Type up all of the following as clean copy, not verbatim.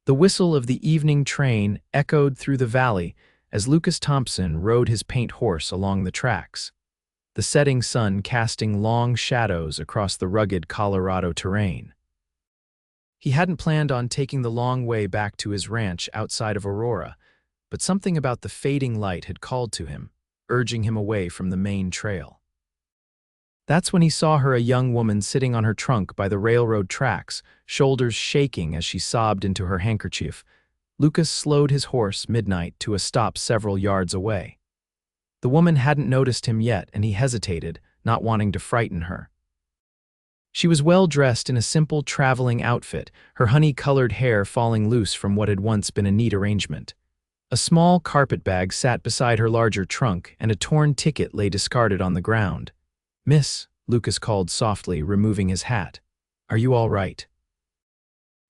The whistle of the evening train echoed through the valley as Lucas Thompson rode his paint horse along the tracks, the setting sun casting long shadows across the rugged Colorado terrain. He hadn't planned on taking the long way back to his ranch outside of Aurora, but something about the fading light had called to him, urging him away from the main trail. That's when he saw her, a young woman sitting on her trunk by the railroad tracks, shoulders shaking as she sobbed into her handkerchief. Lucas slowed his horse midnight to a stop several yards away. The woman hadn't noticed him yet, and he hesitated, not wanting to frighten her. She was well dressed in a simple traveling outfit, her honey-colored hair falling loose from what had once been a neat arrangement. A small carpet bag sat beside her larger trunk, and a torn ticket lay discarded on the ground. "Miss," Lucas called softly, removing his hat. "Are you all right?"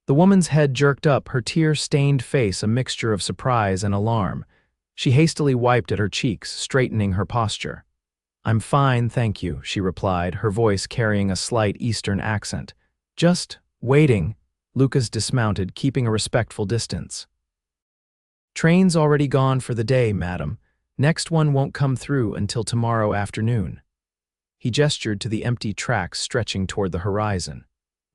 The woman's head jerked up, her tear-stained face a mixture of surprise and alarm. She hastily wiped at her cheeks, straightening her posture. "I'm fine, thank you," she replied, her voice carrying a slight Eastern accent. "Just waiting." Lucas dismounted, keeping a respectful distance. "Train's already gone for the day, madam. Next one won't come through until tomorrow afternoon." He gestured to the empty tracks stretching toward the horizon.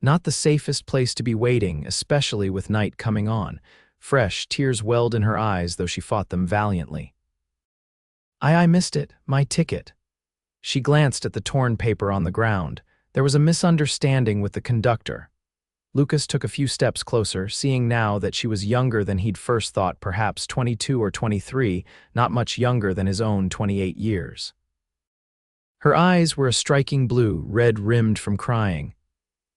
Not the safest place to be waiting, especially with night coming on. Fresh tears welled in her eyes, though she fought them valiantly. I missed it, my ticket." She glanced at the torn paper on the ground. There was a misunderstanding with the conductor. Lucas took a few steps closer, seeing now that she was younger than he'd first thought, perhaps 22 or 23, not much younger than his own 28 years. Her eyes were a striking blue, red-rimmed from crying.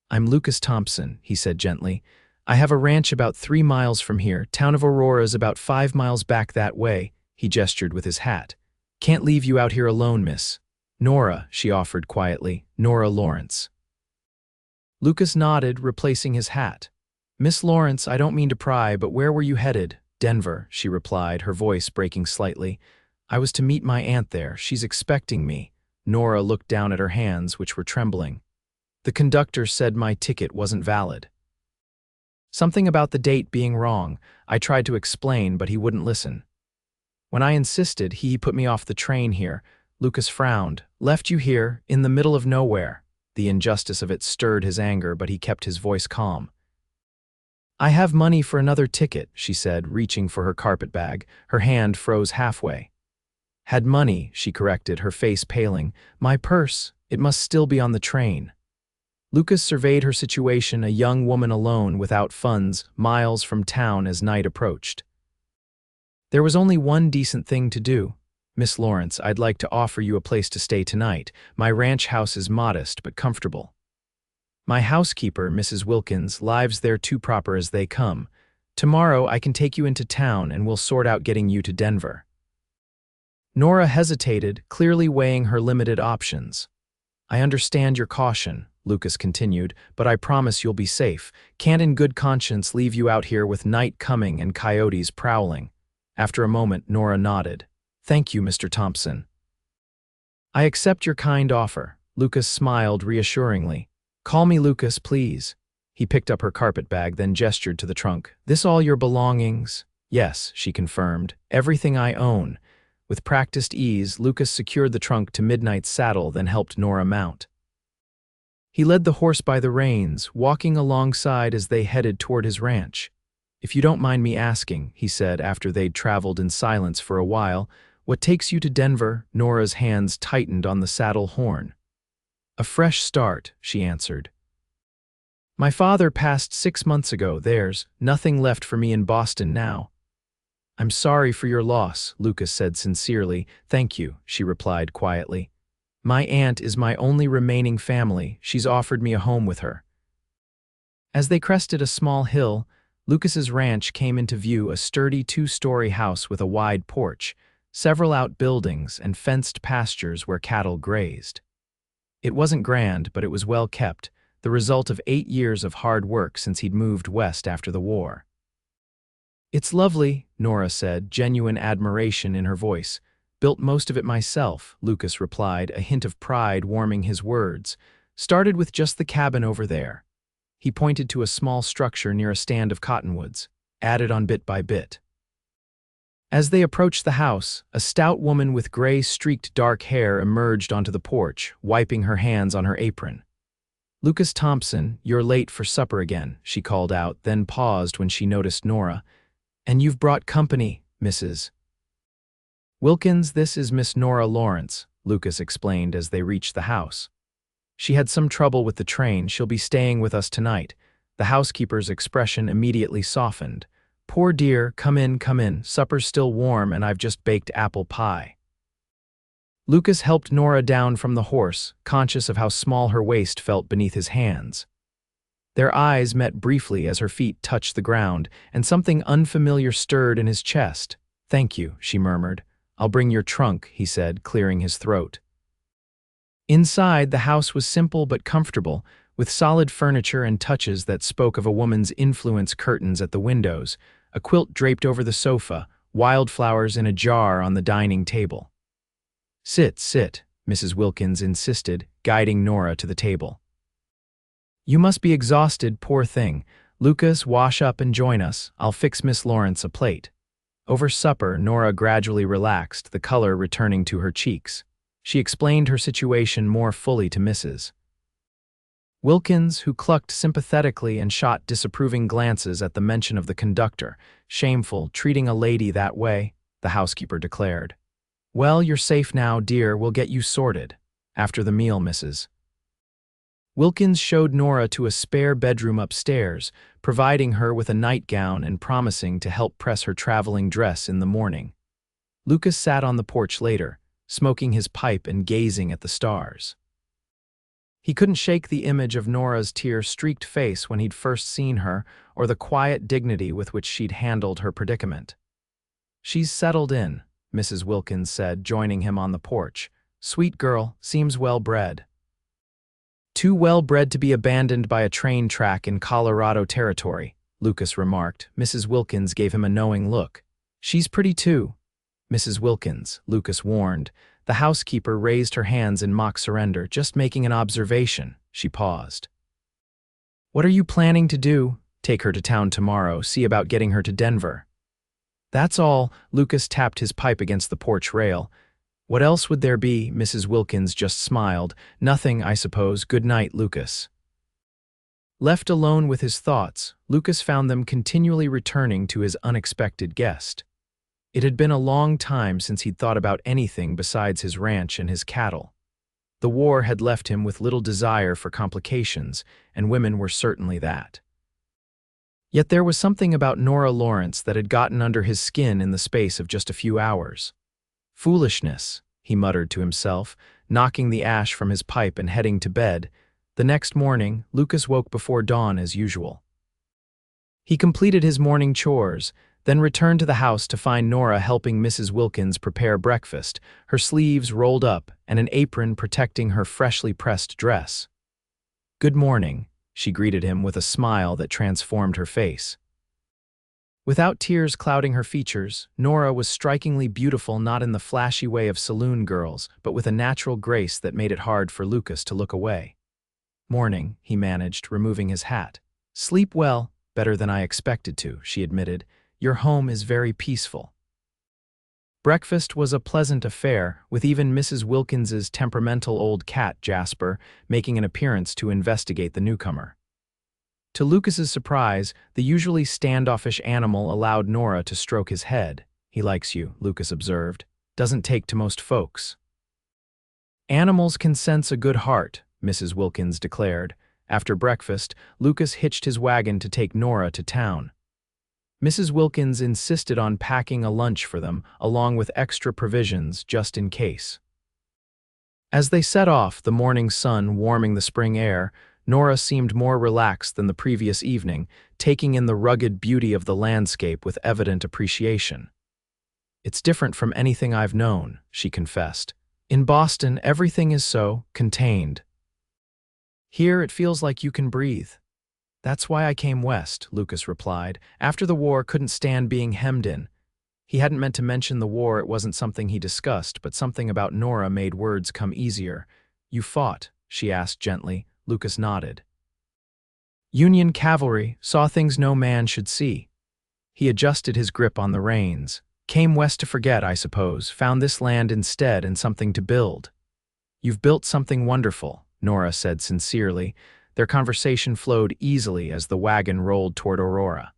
"I'm Lucas Thompson," he said gently. "I have a ranch about 3 miles from here. Town of Aurora is about 5 miles back that way." He gestured with his hat. "Can't leave you out here alone, miss." "Nora," she offered quietly. "Nora Lawrence." Lucas nodded, replacing his hat. "Miss Lawrence, I don't mean to pry, but where were you headed?" "Denver," she replied, her voice breaking slightly. "I was to meet my aunt there. She's expecting me." Nora looked down at her hands, which were trembling. "The conductor said my ticket wasn't valid." "Something about the date being wrong. I tried to explain, but he wouldn't listen. When I insisted, he put me off the train here." Lucas frowned. "Left you here, in the middle of nowhere." The injustice of it stirred his anger, but he kept his voice calm. "I have money for another ticket," she said, reaching for her carpet bag. Her hand froze halfway. "Had money," she corrected, her face paling. "My purse. It must still be on the train." Lucas surveyed her situation, a young woman alone, without funds, miles from town as night approached. There was only one decent thing to do. "Miss Lawrence, I'd like to offer you a place to stay tonight. My ranch house is modest but comfortable. My housekeeper, Mrs. Wilkins, lives there too proper as they come. Tomorrow I can take you into town and we'll sort out getting you to Denver." Nora hesitated, clearly weighing her limited options. "I understand your caution," Lucas continued, "but I promise you'll be safe. Can't in good conscience leave you out here with night coming and coyotes prowling." After a moment, Nora nodded. "Thank you, Mr. Thompson." "I accept your kind offer." Lucas smiled reassuringly. "Call me Lucas, please." He picked up her carpet bag, then gestured to the trunk. "This all your belongings?" "Yes," she confirmed. "Everything I own." With practiced ease, Lucas secured the trunk to Midnight's saddle, then helped Nora mount. He led the horse by the reins, walking alongside as they headed toward his ranch. "If you don't mind me asking," he said after they'd traveled in silence for a while, "what takes you to Denver?" Nora's hands tightened on the saddle horn. "A fresh start," she answered. "My father passed 6 months ago. There's nothing left for me in Boston now." "I'm sorry for your loss," Lucas said sincerely. "Thank you," she replied quietly. "My aunt is my only remaining family. She's offered me a home with her." As they crested a small hill, Lucas's ranch came into view, a sturdy 2-story house with a wide porch, several outbuildings, and fenced pastures where cattle grazed. It wasn't grand, but it was well kept, the result of 8 years of hard work since he'd moved west after the war. "It's lovely," Nora said, genuine admiration in her voice. "Built most of it myself," Lucas replied, a hint of pride warming his words. "Started with just the cabin over there." He pointed to a small structure near a stand of cottonwoods. added on bit by bit. As they approached the house, a stout woman with gray-streaked dark hair emerged onto the porch, wiping her hands on her apron. "Lucas Thompson, you're late for supper again," she called out, then paused when she noticed Nora. "And you've brought company, Mrs. Wilkins. This is Miss Nora Lawrence," Lucas explained as they reached the house. "She had some trouble with the train. She'll be staying with us tonight." The housekeeper's expression immediately softened. "Poor dear, come in, come in. Supper's still warm and I've just baked apple pie." Lucas helped Nora down from the horse, conscious of how small her waist felt beneath his hands. Their eyes met briefly as her feet touched the ground, and something unfamiliar stirred in his chest. "Thank you," she murmured. "I'll bring your trunk," he said, clearing his throat. Inside, the house was simple but comfortable, with solid furniture and touches that spoke of a woman's influence. Curtains at the windows, a quilt draped over the sofa, wildflowers in a jar on the dining table. "Sit, sit," Mrs. Wilkins insisted, guiding Nora to the table. "You must be exhausted, poor thing. Lucas, wash up and join us. I'll fix Miss Lawrence a plate." Over supper, Nora gradually relaxed, the color returning to her cheeks. She explained her situation more fully to Mrs. Wilkins, who clucked sympathetically and shot disapproving glances at the mention of the conductor. "Shameful, treating a lady that way," the housekeeper declared. "Well, you're safe now, dear. We'll get you sorted. After the meal, Mrs. Wilkins showed Nora to a spare bedroom upstairs, providing her with a nightgown and promising to help press her traveling dress in the morning. Lucas sat on the porch later, smoking his pipe and gazing at the stars. He couldn't shake the image of Nora's tear-streaked face when he'd first seen her, or the quiet dignity with which she'd handled her predicament. "She's settled in," Mrs. Wilkins said, joining him on the porch. "Sweet girl, seems well-bred." "Too well-bred to be abandoned by a train track in Colorado territory," Lucas remarked. Mrs. Wilkins gave him a knowing look. "She's pretty too." "Mrs. Wilkins," Lucas warned. The housekeeper raised her hands in mock surrender. "Just making an observation." She paused. "What are you planning to do?" "Take her to town tomorrow, see about getting her to Denver." "That's all." Lucas tapped his pipe against the porch rail. "What else would there be?" Mrs. Wilkins just smiled. "Nothing, I suppose. Good night, Lucas." Left alone with his thoughts, Lucas found them continually returning to his unexpected guest. It had been a long time since he'd thought about anything besides his ranch and his cattle. The war had left him with little desire for complications, and women were certainly that. Yet there was something about Nora Lawrence that had gotten under his skin in the space of just a few hours. "Foolishness," he muttered to himself, knocking the ash from his pipe and heading to bed. The next morning, Lucas woke before dawn as usual. He completed his morning chores, then returned to the house to find Nora helping Mrs. Wilkins prepare breakfast, her sleeves rolled up and an apron protecting her freshly pressed dress. "Good morning," she greeted him with a smile that transformed her face. Without tears clouding her features, Nora was strikingly beautiful, not in the flashy way of saloon girls, but with a natural grace that made it hard for Lucas to look away. "Morning," he managed, removing his hat. "Sleep well, better than I expected to," she admitted. "Your home is very peaceful." Breakfast was a pleasant affair, with even Mrs. Wilkins's temperamental old cat, Jasper, making an appearance to investigate the newcomer. To Lucas's surprise, the usually standoffish animal allowed Nora to stroke his head. "He likes you," Lucas observed. "Doesn't take to most folks." "Animals can sense a good heart," Mrs. Wilkins declared. After breakfast, Lucas hitched his wagon to take Nora to town. Mrs. Wilkins insisted on packing a lunch for them, along with extra provisions just in case. As they set off, the morning sun warming the spring air, Nora seemed more relaxed than the previous evening, taking in the rugged beauty of the landscape with evident appreciation. "It's different from anything I've known," she confessed. "In Boston, everything is so contained. Here, it feels like you can breathe." "That's why I came west," Lucas replied. "After the war, couldn't stand being hemmed in." He hadn't meant to mention the war. It wasn't something he discussed, but something about Nora made words come easier. "You fought?" she asked gently. Lucas nodded. "Union cavalry, saw things no man should see." He adjusted his grip on the reins. Came west to forget, I suppose. Found this land instead and something to build. You've built something wonderful, Nora said sincerely. Their conversation flowed easily as the wagon rolled toward Aurora.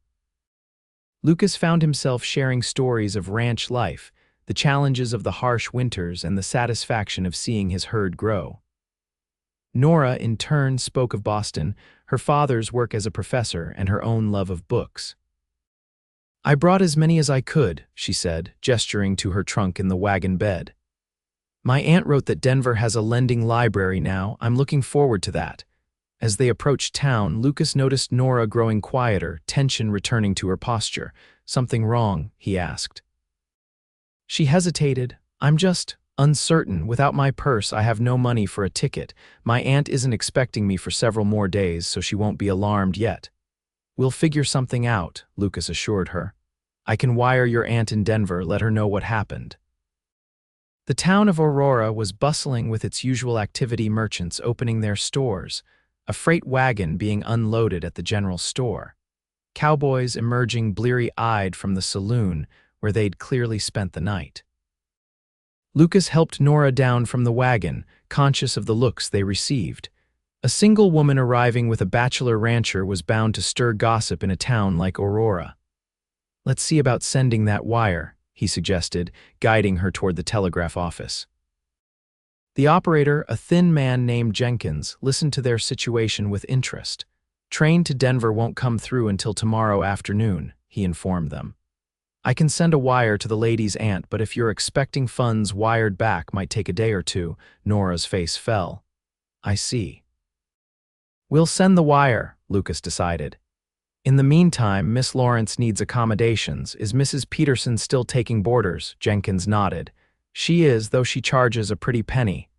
Lucas found himself sharing stories of ranch life, the challenges of the harsh winters and the satisfaction of seeing his herd grow. Nora, in turn, spoke of Boston, her father's work as a professor, and her own love of books. I brought as many as I could, she said, gesturing to her trunk in the wagon bed. My aunt wrote that Denver has a lending library now. I'm looking forward to that. As they approached town, Lucas noticed Nora growing quieter, tension returning to her posture. Something wrong? He asked. She hesitated. I'm just uncertain. Without my purse, I have no money for a ticket. My aunt isn't expecting me for several more days, so she won't be alarmed yet. We'll figure something out, Lucas assured her. I can wire your aunt in Denver, let her know what happened. The town of Aurora was bustling with its usual activity, merchants opening their stores, a freight wagon being unloaded at the general store, cowboys emerging bleary-eyed from the saloon where they'd clearly spent the night. Lucas helped Nora down from the wagon, conscious of the looks they received. A single woman arriving with a bachelor rancher was bound to stir gossip in a town like Aurora. Let's see about sending that wire, he suggested, guiding her toward the telegraph office. The operator, a thin man named Jenkins, listened to their situation with interest. Train to Denver won't come through until tomorrow afternoon, he informed them. I can send a wire to the lady's aunt, but if you're expecting funds wired back, might take a day or two. Nora's face fell. I see. We'll send the wire, Lucas decided. In the meantime, Miss Lawrence needs accommodations. Is Mrs. Peterson still taking boarders? Jenkins nodded. She is, though she charges a pretty penny.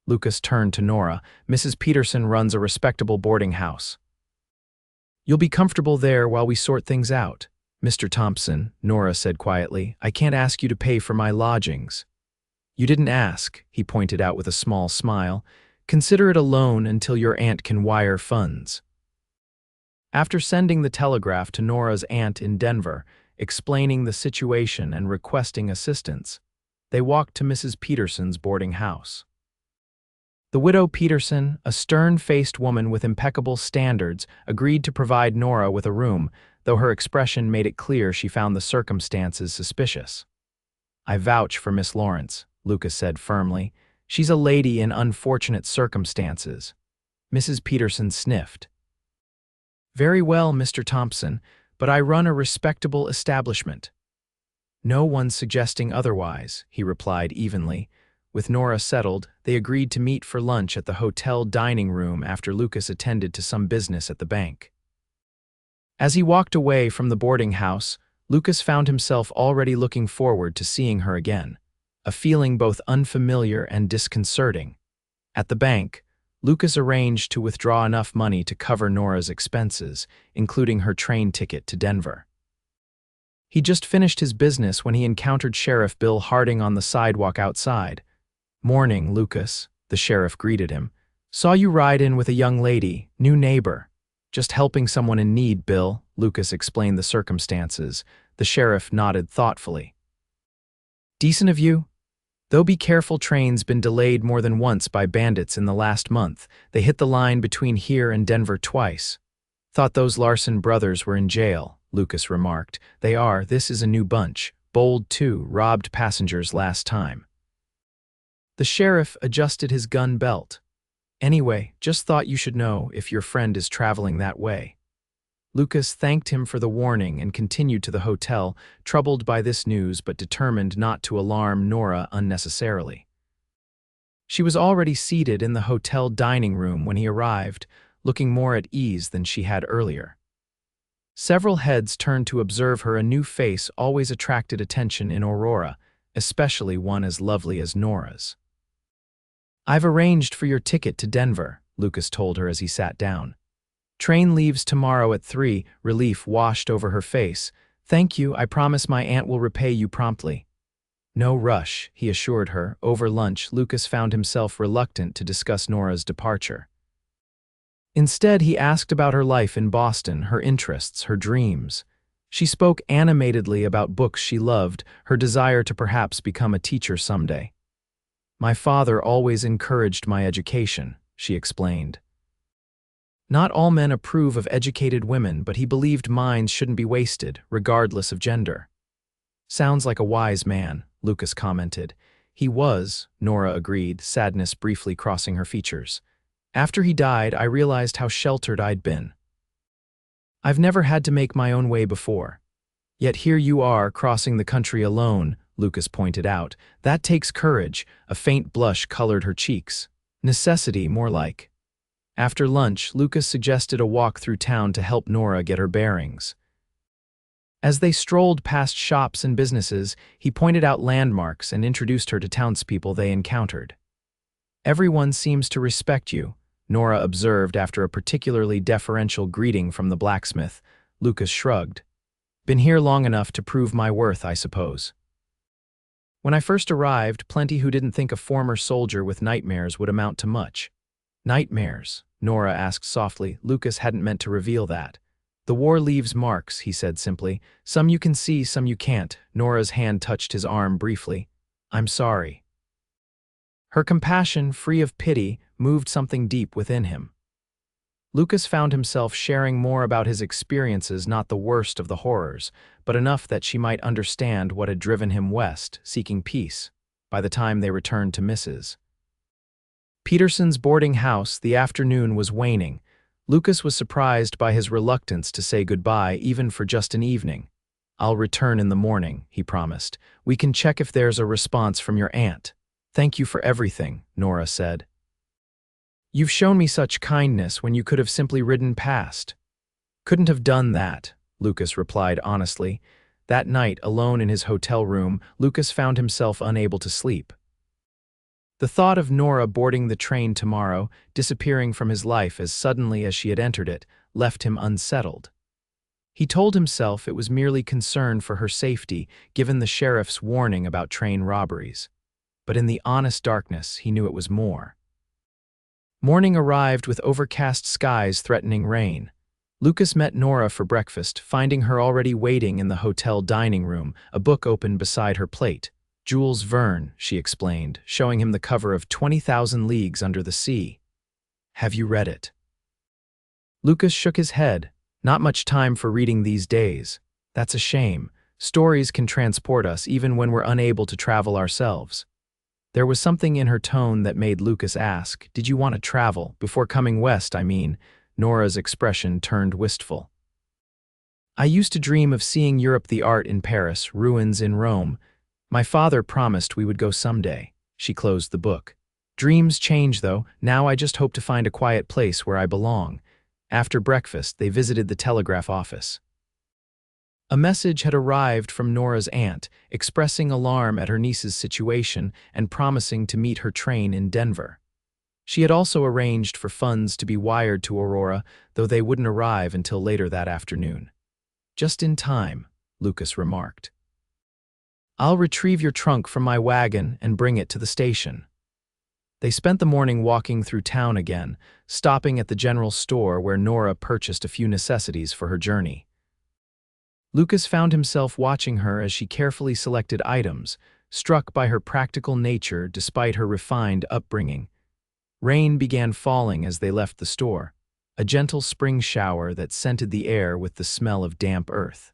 Lucas turned to Nora. Mrs. Peterson runs a respectable boarding house. You'll be comfortable there while we sort things out. Mr. Thompson, Nora said quietly, I can't ask you to pay for my lodgings. You didn't ask, he pointed out with a small smile. Consider it a loan until your aunt can wire funds. After sending the telegraph to Nora's aunt in Denver, explaining the situation and requesting assistance, they walked to Mrs. Peterson's boarding house. The widow Peterson, a stern-faced woman with impeccable standards, agreed to provide Nora with a room, though her expression made it clear she found the circumstances suspicious. I vouch for Miss Lawrence, Lucas said firmly. She's a lady in unfortunate circumstances. Mrs. Peterson sniffed. Very well, Mr. Thompson, but I run a respectable establishment. No one's suggesting otherwise, he replied evenly. With Nora settled, they agreed to meet for lunch at the hotel dining room after Lucas attended to some business at the bank. As he walked away from the boarding house, Lucas found himself already looking forward to seeing her again, a feeling both unfamiliar and disconcerting. At the bank, Lucas arranged to withdraw enough money to cover Nora's expenses, including her train ticket to Denver. He just finished his business when he encountered Sheriff Bill Harding on the sidewalk outside. Morning, Lucas, the sheriff greeted him. Saw you ride in with a young lady, new neighbor. Just helping someone in need, Bill, Lucas explained the circumstances. The sheriff nodded thoughtfully. Decent of you. Though be careful, train's been delayed more than once by bandits in the last month. They hit the line between here and Denver twice. Thought those Larson brothers were in jail, Lucas remarked. They are. This is a new bunch. Bold too, robbed passengers last time. The sheriff adjusted his gun belt. Anyway, just thought you should know if your friend is traveling that way. Lucas thanked him for the warning and continued to the hotel, troubled by this news but determined not to alarm Nora unnecessarily. She was already seated in the hotel dining room when he arrived, looking more at ease than she had earlier. Several heads turned to observe her. A new face always attracted attention in Aurora, especially one as lovely as Nora's. I've arranged for your ticket to Denver, Lucas told her as he sat down. Train leaves tomorrow at 3, relief washed over her face. Thank you, I promise my aunt will repay you promptly. No rush, he assured her. Over lunch, Lucas found himself reluctant to discuss Nora's departure. Instead, he asked about her life in Boston, her interests, her dreams. She spoke animatedly about books she loved, her desire to perhaps become a teacher someday. "My father always encouraged my education," she explained. "Not all men approve of educated women, but he believed minds shouldn't be wasted, regardless of gender." "Sounds like a wise man," Lucas commented. "He was," Nora agreed, sadness briefly crossing her features. "After he died, I realized how sheltered I'd been. I've never had to make my own way before. Yet here you are, crossing the country alone," Lucas pointed out. "That takes courage." A faint blush colored her cheeks. "Necessity, more like." After lunch, Lucas suggested a walk through town to help Nora get her bearings. As they strolled past shops and businesses, he pointed out landmarks and introduced her to townspeople they encountered. "Everyone seems to respect you," Nora observed after a particularly deferential greeting from the blacksmith. Lucas shrugged. "Been here long enough to prove my worth, I suppose." "When I first arrived, plenty who didn't think a former soldier with nightmares would amount to much." "Nightmares?" Nora asked softly. Lucas hadn't meant to reveal that. "The war leaves marks," he said simply. "Some you can see, some you can't." Nora's hand touched his arm briefly. "I'm sorry." Her compassion, free of pity, moved something deep within him. Lucas found himself sharing more about his experiences, not the worst of the horrors, but enough that she might understand what had driven him west, seeking peace, by the time they returned to Mrs. Peterson's boarding house. The afternoon was waning. Lucas was surprised by his reluctance to say goodbye, even for just an evening. "I'll return in the morning," he promised. "We can check if there's a response from your aunt." "Thank you for everything," Nora said. "You've shown me such kindness when you could have simply ridden past." "Couldn't have done that," Lucas replied honestly. That night, alone in his hotel room, Lucas found himself unable to sleep. The thought of Nora boarding the train tomorrow, disappearing from his life as suddenly as she had entered it, left him unsettled. He told himself it was merely concern for her safety, given the sheriff's warning about train robberies. But in the honest darkness, he knew it was more. Morning arrived with overcast skies threatening rain. Lucas met Nora for breakfast, finding her already waiting in the hotel dining room, a book open beside her plate. "Jules Verne," she explained, showing him the cover of 20,000 Leagues Under the Sea. "Have you read it?" Lucas shook his head. "Not much time for reading these days." "That's a shame. Stories can transport us even when we're unable to travel ourselves." There was something in her tone that made Lucas ask, "Did you want to travel? Before coming west, I mean." Nora's expression turned wistful. "I used to dream of seeing Europe, the art in Paris, ruins in Rome. My father promised we would go someday." She closed the book. "Dreams change, though. Now I just hope to find a quiet place where I belong." After breakfast, they visited the telegraph office. A message had arrived from Nora's aunt, expressing alarm at her niece's situation and promising to meet her train in Denver. She had also arranged for funds to be wired to Aurora, though they wouldn't arrive until later that afternoon. "Just in time," Lucas remarked. "I'll retrieve your trunk from my wagon and bring it to the station." They spent the morning walking through town again, stopping at the general store where Nora purchased a few necessities for her journey. Lucas found himself watching her as she carefully selected items, struck by her practical nature despite her refined upbringing. Rain began falling as they left the store, a gentle spring shower that scented the air with the smell of damp earth.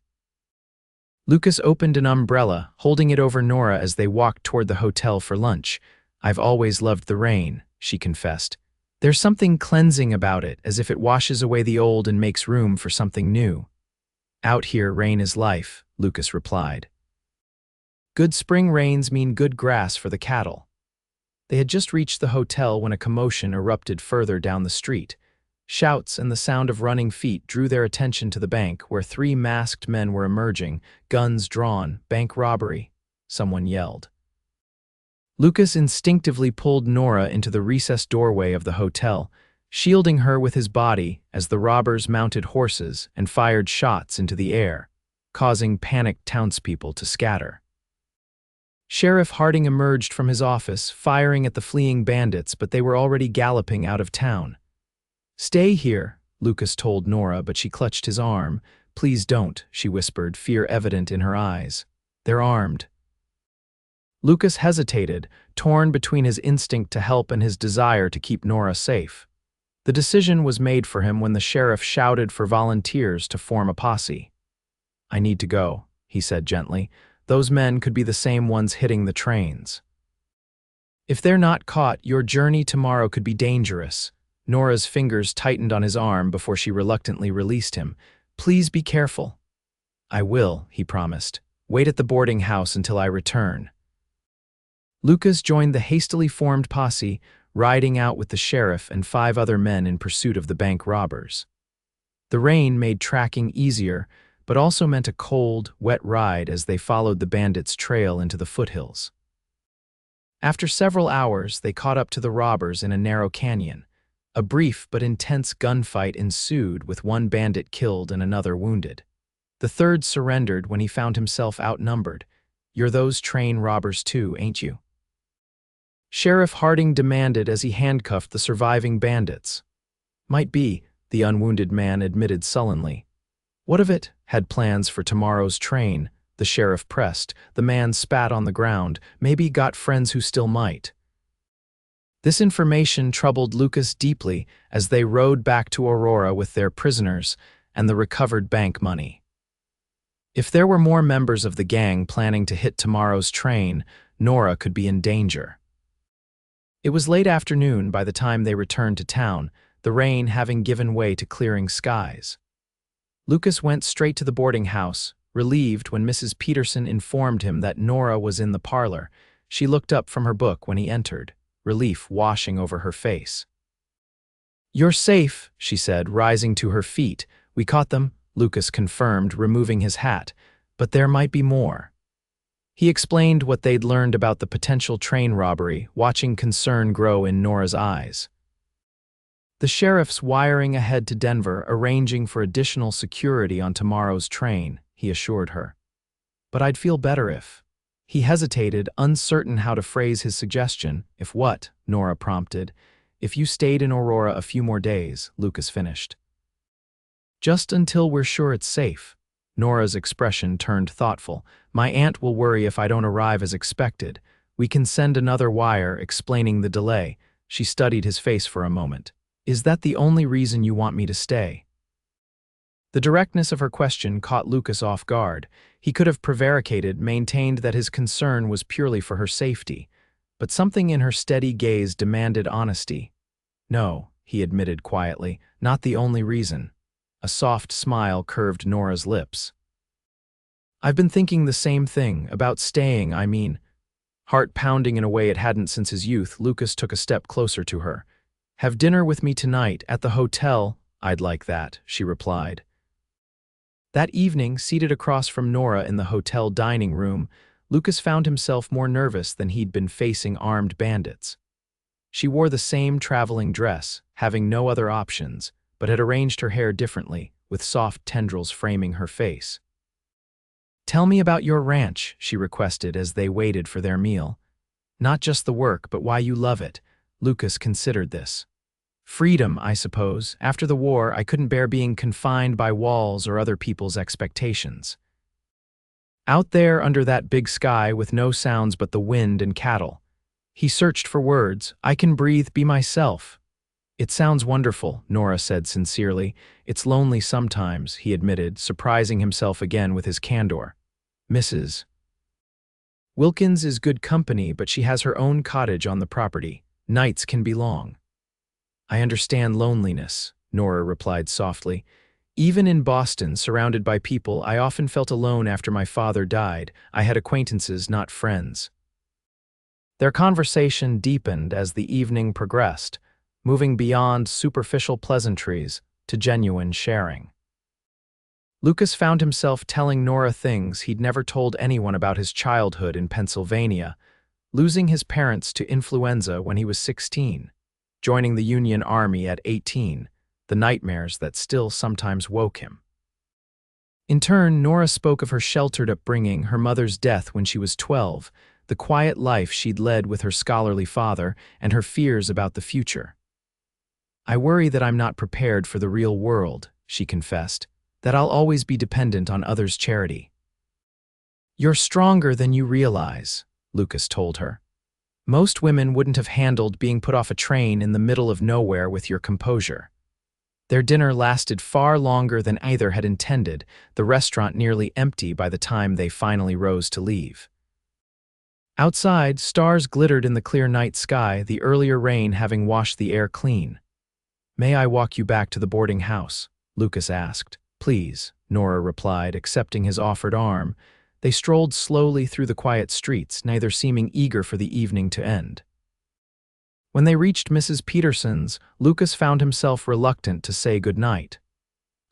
Lucas opened an umbrella, holding it over Nora as they walked toward the hotel for lunch. "I've always loved the rain," she confessed. "There's something cleansing about it, as if it washes away the old and makes room for something new." "Out here, rain is life," Lucas replied. "Good spring rains mean good grass for the cattle." They had just reached the hotel when a commotion erupted further down the street. Shouts and the sound of running feet drew their attention to the bank, where 3 masked men were emerging, guns drawn. "Bank robbery," someone yelled. Lucas instinctively pulled Nora into the recessed doorway of the hotel, shielding her with his body as the robbers mounted horses and fired shots into the air, causing panicked townspeople to scatter. Sheriff Harding emerged from his office, firing at the fleeing bandits, but they were already galloping out of town. "Stay here," Lucas told Nora, but she clutched his arm. Please don't, she whispered, fear evident in her eyes. They're armed. Lucas hesitated, torn between his instinct to help and his desire to keep Nora safe. The decision was made for him when the sheriff shouted for volunteers to form a posse. I need to go, he said gently. Those men could be the same ones hitting the trains. If they're not caught, your journey tomorrow could be dangerous. Nora's fingers tightened on his arm before she reluctantly released him. Please be careful. I will, he promised. Wait at the boarding house until I return. Lucas joined the hastily formed posse, riding out with the sheriff and 5 other men in pursuit of the bank robbers. The rain made tracking easier, but also meant a cold, wet ride as they followed the bandits' trail into the foothills. After several hours, they caught up to the robbers in a narrow canyon. A brief but intense gunfight ensued, with one bandit killed and another wounded. The third surrendered when he found himself outnumbered. You're those train robbers too, ain't you? Sheriff Harding demanded as he handcuffed the surviving bandits. Might be, the unwounded man admitted sullenly. What of it? Had plans for tomorrow's train, the sheriff pressed. The man spat on the ground. Maybe got friends who still might. This information troubled Lucas deeply as they rode back to Aurora with their prisoners and the recovered bank money. If there were more members of the gang planning to hit tomorrow's train, Nora could be in danger. It was late afternoon by the time they returned to town, the rain having given way to clearing skies. Lucas went straight to the boarding house, relieved when Mrs. Peterson informed him that Nora was in the parlor. She looked up from her book when he entered, relief washing over her face. You're safe, she said, rising to her feet. We caught them, Lucas confirmed, removing his hat, but there might be more. He explained what they'd learned about the potential train robbery, watching concern grow in Nora's eyes. The sheriff's wiring ahead to Denver, arranging for additional security on tomorrow's train, he assured her. But I'd feel better if... He hesitated, uncertain how to phrase his suggestion. If what? Nora prompted. If you stayed in Aurora a few more days, Lucas finished. Just until we're sure it's safe. Nora's expression turned thoughtful. My aunt will worry if I don't arrive as expected. We can send another wire explaining the delay. She studied his face for a moment. Is that the only reason you want me to stay? The directness of her question caught Lucas off guard. He could have prevaricated, maintained that his concern was purely for her safety. But something in her steady gaze demanded honesty. No, he admitted quietly, not the only reason. A soft smile curved Nora's lips. I've been thinking the same thing, about staying, I mean. Heart pounding in a way it hadn't since his youth, Lucas took a step closer to her. Have dinner with me tonight, at the hotel. I'd like that, she replied. That evening, seated across from Nora in the hotel dining room, Lucas found himself more nervous than he'd been facing armed bandits. She wore the same traveling dress, having no other options, but had arranged her hair differently, with soft tendrils framing her face. Tell me about your ranch, she requested as they waited for their meal. Not just the work, but why you love it. Lucas considered this. Freedom, I suppose. After the war, I couldn't bear being confined by walls or other people's expectations. Out there under that big sky with no sounds but the wind and cattle. He searched for words. I can breathe, be myself. It sounds wonderful, Nora said sincerely. It's lonely sometimes, he admitted, surprising himself again with his candor. Mrs. Wilkins is good company, but she has her own cottage on the property. Nights can be long. I understand loneliness, Nora replied softly. Even in Boston, surrounded by people, I often felt alone after my father died. I had acquaintances, not friends. Their conversation deepened as the evening progressed, moving beyond superficial pleasantries to genuine sharing. Lucas found himself telling Nora things he'd never told anyone about his childhood in Pennsylvania, losing his parents to influenza when he was 16, joining the Union Army at 18, the nightmares that still sometimes woke him. In turn, Nora spoke of her sheltered upbringing, her mother's death when she was 12, the quiet life she'd led with her scholarly father, and her fears about the future. I worry that I'm not prepared for the real world, she confessed. that I'll always be dependent on others' charity. You're stronger than you realize, Lucas told her. Most women wouldn't have handled being put off a train in the middle of nowhere with your composure. Their dinner lasted far longer than either had intended, the restaurant nearly empty by the time they finally rose to leave. Outside, stars glittered in the clear night sky, the earlier rain having washed the air clean. "May I walk you back to the boarding house?" Lucas asked. "Please," Nora replied, accepting his offered arm. They strolled slowly through the quiet streets, neither seeming eager for the evening to end. When they reached Mrs. Peterson's, Lucas found himself reluctant to say goodnight.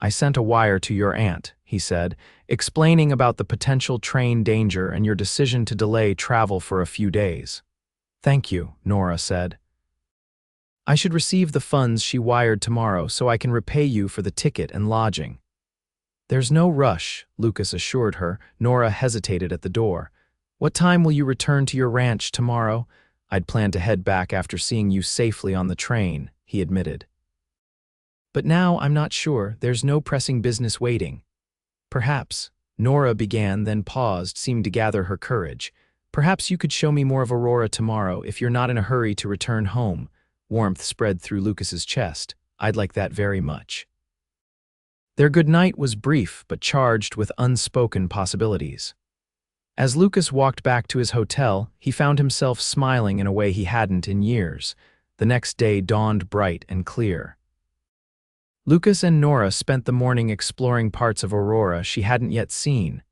"I sent a wire to your aunt," he said, explaining about the potential train danger and your decision to delay travel for a few days. "Thank you," Nora said. "I should receive the funds she wired tomorrow so I can repay you for the ticket and lodging." "There's no rush," Lucas assured her. Nora hesitated at the door. "What time will you return to your ranch tomorrow?" "I'd planned to head back after seeing you safely on the train," he admitted. "But now I'm not sure. There's no pressing business waiting." "Perhaps," Nora began, then paused, seemed to gather her courage. "Perhaps you could show me more of Aurora tomorrow if you're not in a hurry to return home." Warmth spread through Lucas's chest. "I'd like that very much." Their goodnight was brief but charged with unspoken possibilities. As Lucas walked back to his hotel, he found himself smiling in a way he hadn't in years. The next day dawned bright and clear. Lucas and Nora spent the morning exploring parts of Aurora she hadn't yet seen,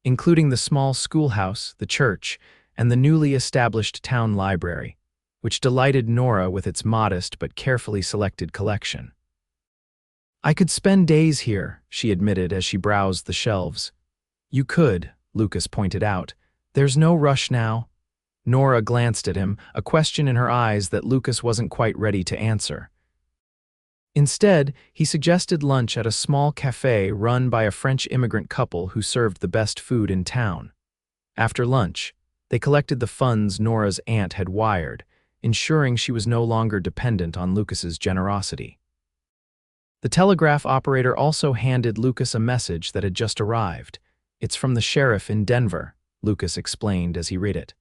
including the small schoolhouse, the church, and the newly established town library, which delighted Nora with its modest but carefully selected collection. "I could spend days here," she admitted as she browsed the shelves. "You could," Lucas pointed out. "There's no rush now." Nora glanced at him, a question in her eyes that Lucas wasn't quite ready to answer. Instead, he suggested lunch at a small cafe run by a French immigrant couple who served the best food in town. After lunch, they collected the funds Nora's aunt had wired, ensuring she was no longer dependent on Lucas's generosity. The telegraph operator also handed Lucas a message that had just arrived. "It's from the sheriff in Denver," Lucas explained as he read it.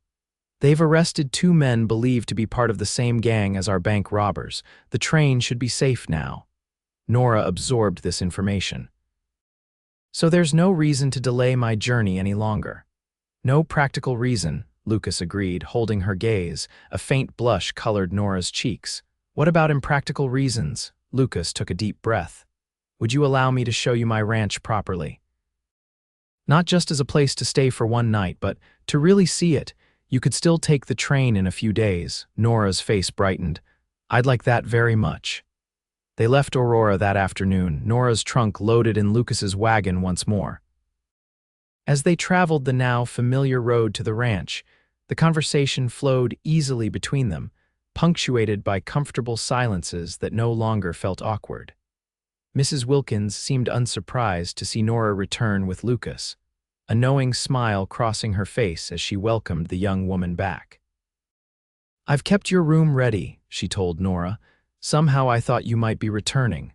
"They've arrested 2 men believed to be part of the same gang as our bank robbers. The train should be safe now." Nora absorbed this information. "So there's no reason to delay my journey any longer." "No practical reason," Lucas agreed, holding her gaze. A faint blush colored Nora's cheeks. "What about impractical reasons?" Lucas took a deep breath. "Would you allow me to show you my ranch properly? Not just as a place to stay for one night, but to really see it. You could still take the train in a few days." Nora's face brightened. "I'd like that very much." They left Aurora that afternoon, Nora's trunk loaded in Lucas's wagon once more. As they traveled the now familiar road to the ranch, the conversation flowed easily between them, punctuated by comfortable silences that no longer felt awkward. Mrs. Wilkins seemed unsurprised to see Nora return with Lucas, a knowing smile crossing her face as she welcomed the young woman back. "I've kept your room ready," she told Nora. "Somehow I thought you might be returning."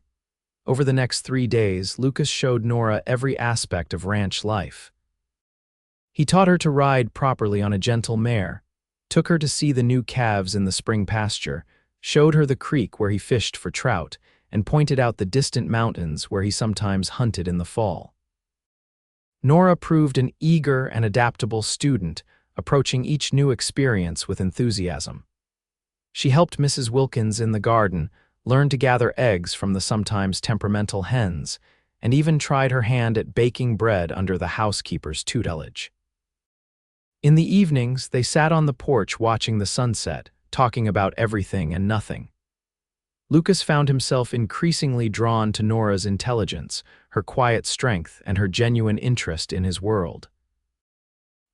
Over the next 3 days, Lucas showed Nora every aspect of ranch life. He taught her to ride properly on a gentle mare, took her to see the new calves in the spring pasture, showed her the creek where he fished for trout, and pointed out the distant mountains where he sometimes hunted in the fall. Nora proved an eager and adaptable student, approaching each new experience with enthusiasm. She helped Mrs. Wilkins in the garden, learned to gather eggs from the sometimes temperamental hens, and even tried her hand at baking bread under the housekeeper's tutelage. In the evenings, they sat on the porch watching the sunset, talking about everything and nothing. Lucas found himself increasingly drawn to Nora's intelligence, her quiet strength, and her genuine interest in his world.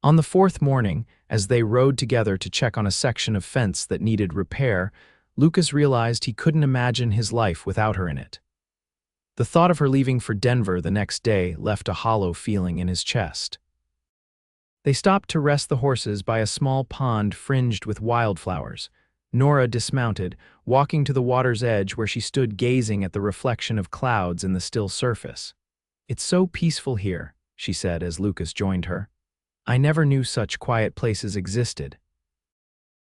On the 4th morning, as they rode together to check on a section of fence that needed repair, Lucas realized he couldn't imagine his life without her in it. The thought of her leaving for Denver the next day left a hollow feeling in his chest. They stopped to rest the horses by a small pond fringed with wildflowers. Nora dismounted, walking to the water's edge where she stood gazing at the reflection of clouds in the still surface. "It's so peaceful here," she said as Lucas joined her. "I never knew such quiet places existed."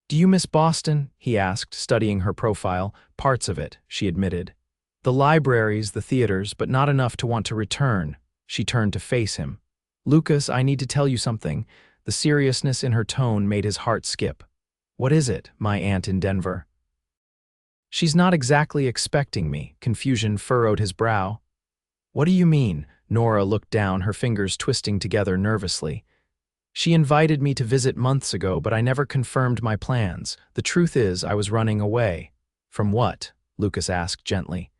"Do you miss Boston?" he asked, studying her profile. "Parts of it," she admitted. "The libraries, the theaters, but not enough to want to return." She turned to face him. "Lucas, I need to tell you something." The seriousness in her tone made his heart skip. "What is it, my aunt in Denver?" "She's not exactly expecting me." Confusion furrowed his brow. "What do you mean?" Nora looked down, her fingers twisting together nervously. "She invited me to visit months ago, but I never confirmed my plans. The truth is, I was running away." "From what?" Lucas asked gently.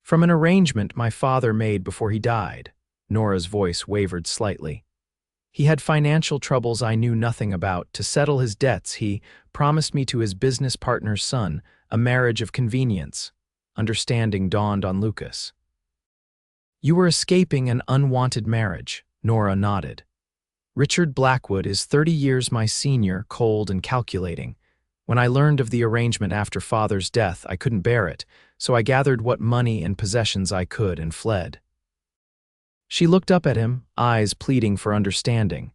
"From an arrangement my father made before he died." Nora's voice wavered slightly. "He had financial troubles I knew nothing about. To settle his debts, he promised me to his business partner's son, a marriage of convenience." Understanding dawned on Lucas. "You were escaping an unwanted marriage." Nora nodded. "Richard Blackwood is 30 years my senior, cold and calculating. When I learned of the arrangement after father's death, I couldn't bear it, so I gathered what money and possessions I could and fled." She looked up at him, eyes pleading for understanding.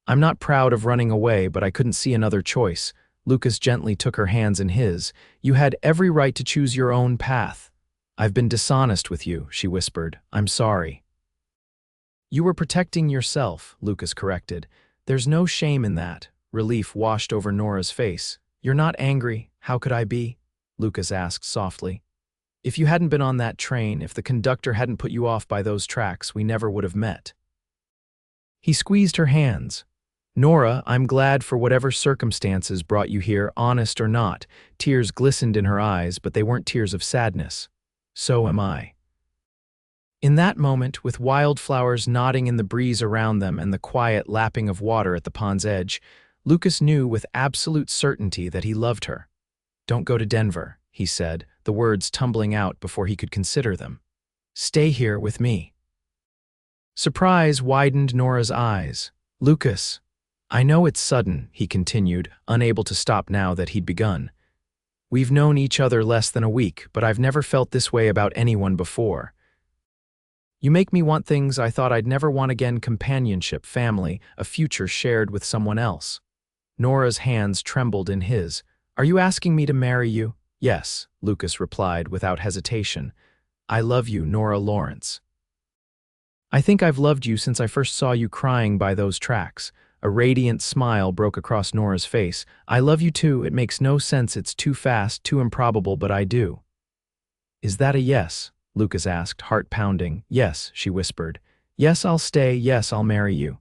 "I'm not proud of running away, but I couldn't see another choice." Lucas gently took her hands in his. "You had every right to choose your own path." "I've been dishonest with you," she whispered. "I'm sorry." "You were protecting yourself," Lucas corrected. "There's no shame in that." Relief washed over Nora's face. "You're not angry. How could I be?" Lucas asked softly. "If you hadn't been on that train, if the conductor hadn't put you off by those tracks, we never would have met." He squeezed her hands. "Nora, I'm glad for whatever circumstances brought you here, honest or not." Tears glistened in her eyes, but they weren't tears of sadness. "So am I." In that moment, with wildflowers nodding in the breeze around them and the quiet lapping of water at the pond's edge, Lucas knew with absolute certainty that he loved her. "Don't go to Denver," he said, the words tumbling out before he could consider them. "Stay here with me." Surprise widened Nora's eyes. "Lucas, I know it's sudden," he continued, unable to stop now that he'd begun. "We've known each other less than a week, but I've never felt this way about anyone before. You make me want things I thought I'd never want again: companionship, family, a future shared with someone else." Nora's hands trembled in his. "Are you asking me to marry you?" "Yes," Lucas replied without hesitation. "I love you, Nora Lawrence. I think I've loved you since I first saw you crying by those tracks." A radiant smile broke across Nora's face. "I love you too. It makes no sense. It's too fast, too improbable, but I do." "Is that a yes?" Lucas asked, heart pounding. "Yes," she whispered. "Yes, I'll stay. Yes, I'll marry you."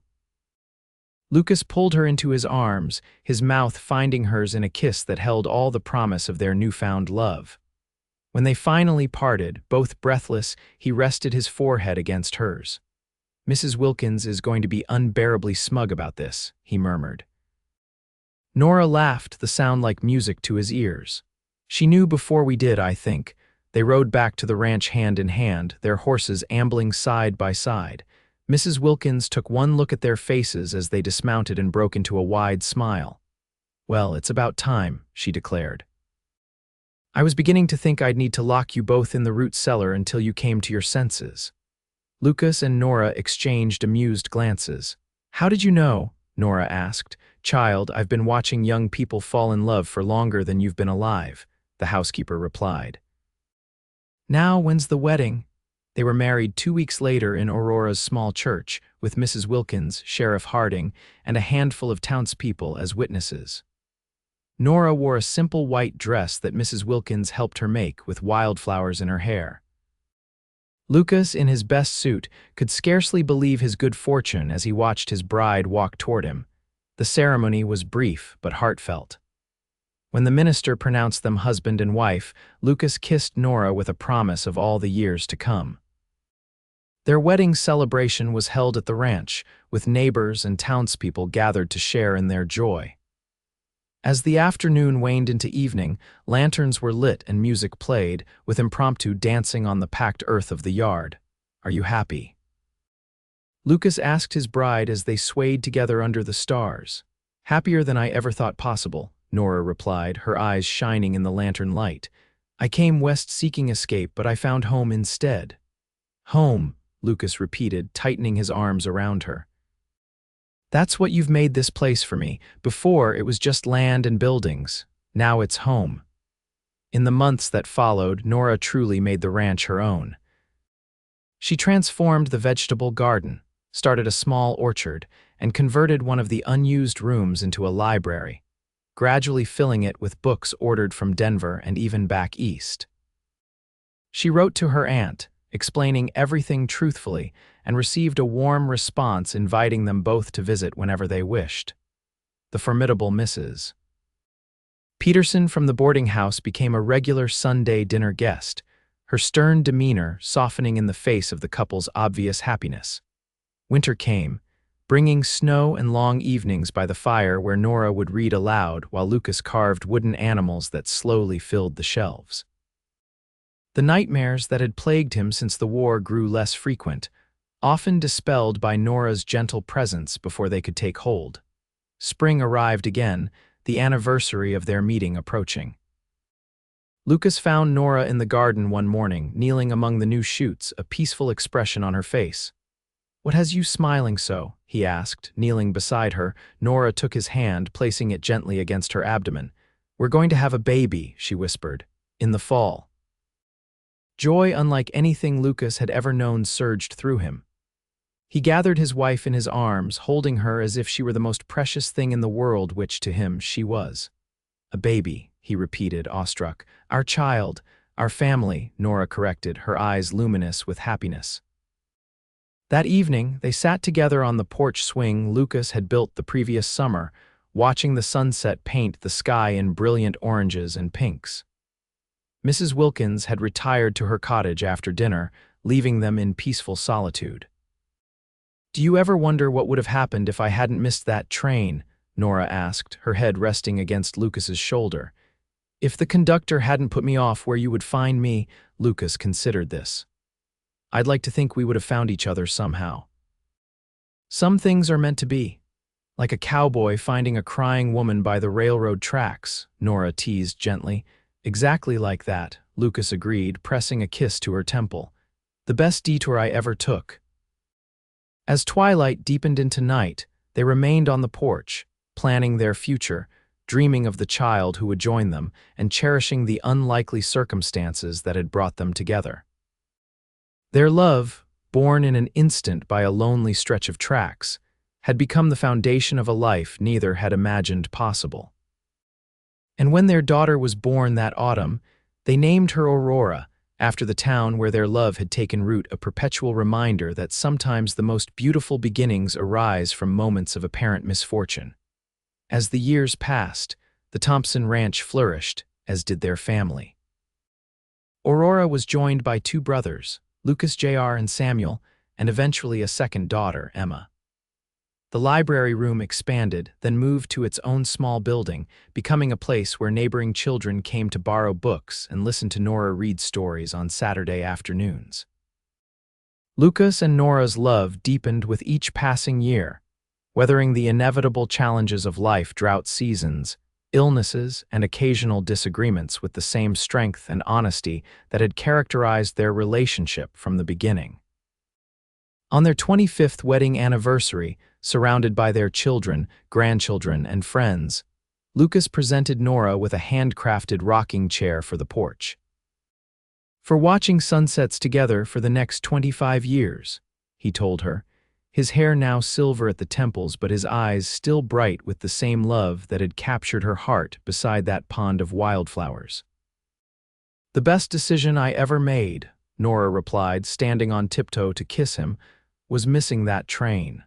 Lucas pulled her into his arms, his mouth finding hers in a kiss that held all the promise of their newfound love. When they finally parted, both breathless, he rested his forehead against hers. "Mrs. Wilkins is going to be unbearably smug about this," he murmured. Nora laughed, the sound like music to his ears. "She knew before we did, I think." They rode back to the ranch hand in hand, their horses ambling side by side. Mrs. Wilkins took one look at their faces as they dismounted and broke into a wide smile. "Well, it's about time," she declared. "I was beginning to think I'd need to lock you both in the root cellar until you came to your senses." Lucas and Nora exchanged amused glances. "How did you know?" Nora asked. "Child, I've been watching young people fall in love for longer than you've been alive," the housekeeper replied. "Now, when's the wedding?" They were married 2 weeks later in Aurora's small church, with Mrs. Wilkins, Sheriff Harding, and a handful of townspeople as witnesses. Nora wore a simple white dress that Mrs. Wilkins helped her make, with wildflowers in her hair. Lucas, in his best suit, could scarcely believe his good fortune as he watched his bride walk toward him. The ceremony was brief but heartfelt. When the minister pronounced them husband and wife, Lucas kissed Nora with a promise of all the years to come. Their wedding celebration was held at the ranch, with neighbors and townspeople gathered to share in their joy. As the afternoon waned into evening, lanterns were lit and music played, with impromptu dancing on the packed earth of the yard. "Are you happy?" Lucas asked his bride as they swayed together under the stars. "Happier than I ever thought possible," Nora replied, her eyes shining in the lantern light. "I came west seeking escape, but I found home instead." "Home," Lucas repeated, tightening his arms around her. That's what you've made this place for me. Before, it was just land and buildings. Now it's home. In the months that followed, Nora truly made the ranch her own. She transformed the vegetable garden, started a small orchard, and converted one of the unused rooms into a library, gradually filling it with books ordered from Denver and even back east. She wrote to her aunt, explaining everything truthfully, and received a warm response inviting them both to visit whenever they wished. The formidable Mrs. Peterson from the boarding house became a regular Sunday dinner guest, her stern demeanor softening in the face of the couple's obvious happiness. Winter came, bringing snow and long evenings by the fire where Nora would read aloud while Lucas carved wooden animals that slowly filled the shelves. The nightmares that had plagued him since the war grew less frequent, often dispelled by Nora's gentle presence before they could take hold. Spring arrived again, the anniversary of their meeting approaching. Lucas found Nora in the garden one morning, kneeling among the new shoots, a peaceful expression on her face. "What has you smiling so?" he asked, kneeling beside her. Nora took his hand, placing it gently against her abdomen. "We're going to have a baby," she whispered, "in the fall." Joy unlike anything Lucas had ever known surged through him. He gathered his wife in his arms, holding her as if she were the most precious thing in the world, which to him she was. "A baby," he repeated, awestruck. "Our child, our family," Nora corrected, her eyes luminous with happiness. That evening, they sat together on the porch swing Lucas had built the previous summer, watching the sunset paint the sky in brilliant oranges and pinks. Mrs. Wilkins had retired to her cottage after dinner, leaving them in peaceful solitude. "Do you ever wonder what would have happened if I hadn't missed that train?" Nora asked, her head resting against Lucas's shoulder. "If the conductor hadn't put me off where you would find me," Lucas considered this. "I'd like to think we would have found each other somehow. Some things are meant to be, like a cowboy finding a crying woman by the railroad tracks," Nora teased gently. "Exactly like that," Lucas agreed, pressing a kiss to her temple. "The best detour I ever took." As twilight deepened into night, they remained on the porch, planning their future, dreaming of the child who would join them, and cherishing the unlikely circumstances that had brought them together. Their love, born in an instant by a lonely stretch of tracks, had become the foundation of a life neither had imagined possible. And when their daughter was born that autumn, they named her Aurora, after the town where their love had taken root, a perpetual reminder that sometimes the most beautiful beginnings arise from moments of apparent misfortune. As the years passed, the Thompson ranch flourished, as did their family. Aurora was joined by two brothers, Lucas Jr. and Samuel, and eventually a second daughter, Emma. The library room expanded, then moved to its own small building, becoming a place where neighboring children came to borrow books and listen to Nora read stories on Saturday afternoons. Lucas and Nora's love deepened with each passing year, weathering the inevitable challenges of life, drought seasons, illnesses, and occasional disagreements with the same strength and honesty that had characterized their relationship from the beginning. On their 25th wedding anniversary, surrounded by their children, grandchildren, and friends, Lucas presented Nora with a handcrafted rocking chair for the porch. "For watching sunsets together for the next 25 years, he told her, his hair now silver at the temples but his eyes still bright with the same love that had captured her heart beside that pond of wildflowers. "The best decision I ever made," Nora replied, standing on tiptoe to kiss him, "was missing that train."